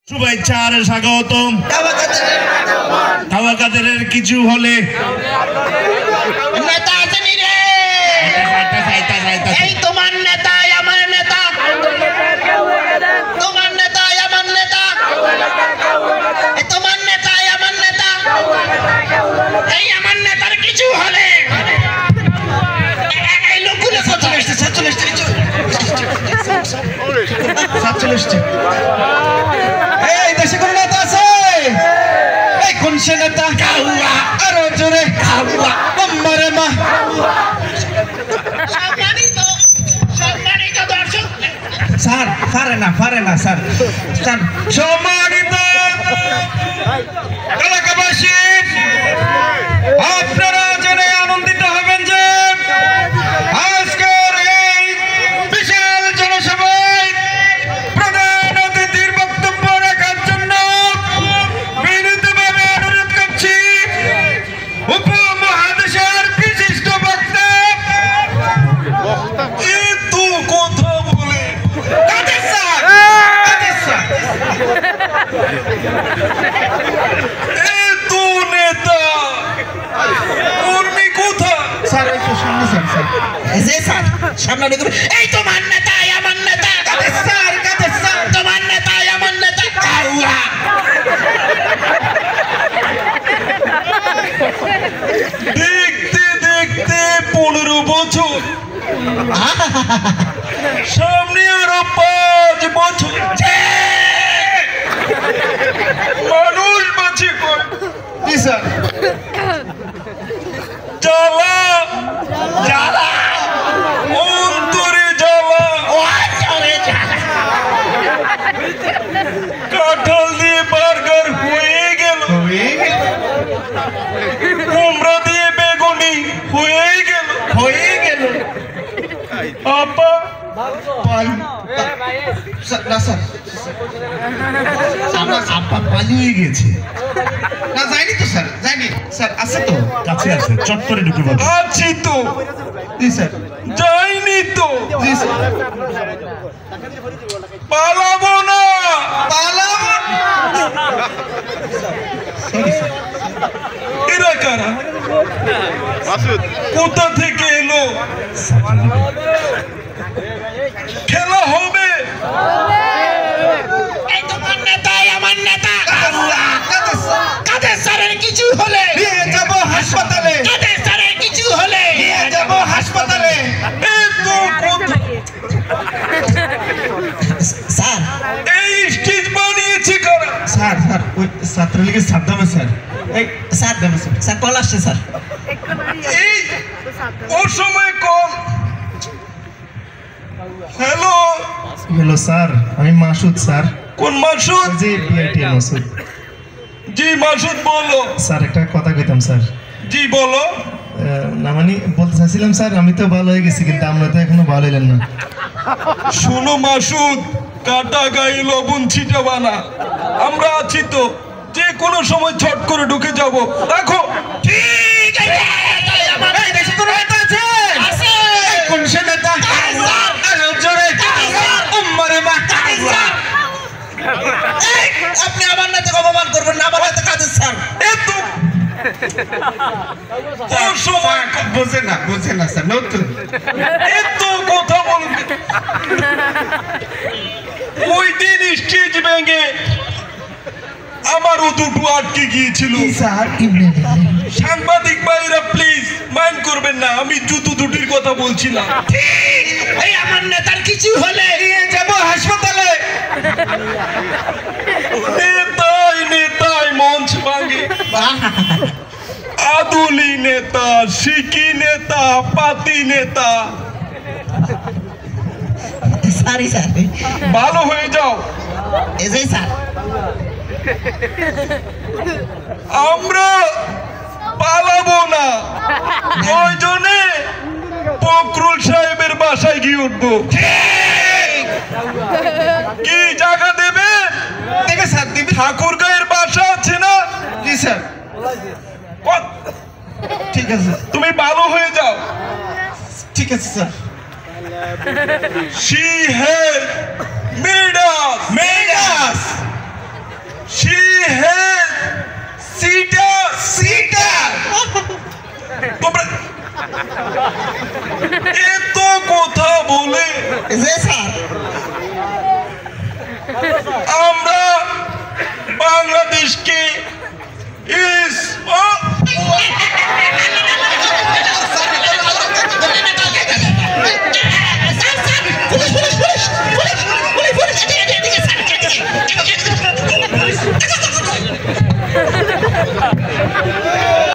শুভেচ্ছা আর স্বাগতম। তাওয়াকাদের কিছু হলে নেতা আসেনি রে, এই তোমার নেতা আমার নেতা, তোমার নেতা আমার নেতা, তোমার নেতা আমার নেতা, এই আমার নেতার কিছু হলে এই লোকগুলো চলে এসছে। এই দেশে কোন নেতা আছে? এই কোন সে নেতা? আরো জোরে মারে মা। সম্মানিত দর্শক, স্যার পারে না স্যার। সম্মানিত এলাকাবাসী, আপনারা জেনে আনন্দিত হবেন যে আজকের এই বিশাল জনসভায় প্রধান অতিথির বক্তব্য রাখার জন্য বিনীতভাবে অনুরোধ করছি উপমহাদেশের বিশিষ্ট বক্তা কিন্তু কথা বলে কাদের স্যার, কিন্তু নেতা কর্মী কোথা স্যার? একটু সামনে স্যার, যে স্যার সামনে দেখুন। এই তোমার নেতা আমার নেতা, কাদের স্যার তোমার নেতা আমার নেতা। দেখতে দেখতে 15 বছর, সামনে আরো 5 বছর মানুষ বাঁচে স্যার। জ্বালা জ্বালা অন্তরে জ্বালা, কাঁঠাল দিয়ে বার্গার হয়ে গেল, কুমড়া দিয়ে বেগুনি হয়ে গেল। আপা না স্যার, আমার আপা পালিয়ে গেছে। না যাইনি তো স্যার, যাইনি স্যার। আছে তো, কাছে আছে, চট করে ঢুকে পড়ো। আছি তো। জি স্যার। যাইনি তো। জি স্যার। পালাবো না। এরা কারা? কোথা থেকে এলো? খেলা হবে? এই তোমার নেতাই আমার নেতা। কাদের স্যারের কিছু হলে নিয়ে যাব হাসপাতালে, কাদের স্যারের কিছু হলে নিয়ে যাব হাসপাতালে। স্যার এই স্টেজ বানিয়েছে কারা? স্যার ওই ছাত্রলীগের সাদ্দামে স্যার। এই সাদ্দামে স্যার কল আসছে স্যার। এই ওর সময় কল। হ্যালো স্যার, আমি মাসুদ স্যার। কোন মাসুদ? জি বিআইটি মাসুদ। জি মাসুদ বলো। স্যার একটা কথা কইতাম স্যার। জি বলো। না মানে বলতে চাইছিলাম স্যার, আমি তো ভালো হয়ে গেছি কিন্তু আমরা তো এখনো ভালো হইলেন না। শোনো মাসুদ, কাটা গায়ে লবণ ছিটাবা না, আমরা আছি তো, যে কোনো সময় ছট করে ঢুকে যাব। রাখো। ঠিক আছে। এই দেশে কোন নেতা আছে? আছে। কোন সে নেতা? আরো জোরে মারে মা। আপনি আমার নেতাকে অপমান করবেন না, আমার নেতা কাদের স্যার? বুঝে না স্যার, নতুন এত কথা বলবে। ওই দিন স্টেজ ভেঙে আমারও দুটো আটকে গিয়েছিল স্যার। সাংবাদিক ভাইরা প্লিজ মাইন্ড করবেন না, আমি জুতো দুটির কথা বলছিলাম। এই আমার নেতার কিছু হলে নিয়ে যাব হাসপাতালে। নেতাই মঞ্চ ভাঙে। আদুলি নেতা, শিকি নেতা, পাতি নেতা। সরি স্যার, ভালো হয়ে যাও। এই স্যার আমরা পালাবো না, প্রয়োজনে ফখরুল সাহেবের বাসায় গিয়ে উঠবো। কি জায়গা দেবে? দেবে স্যার, দেবে। ঠাকুরগাঁয়ের বাসা আছে না? জি স্যার। ঠিক আছে, তুমি ভালো হয়ে যাও। ঠিক আছে sir. She had made us এত কথা বলে যে স্যার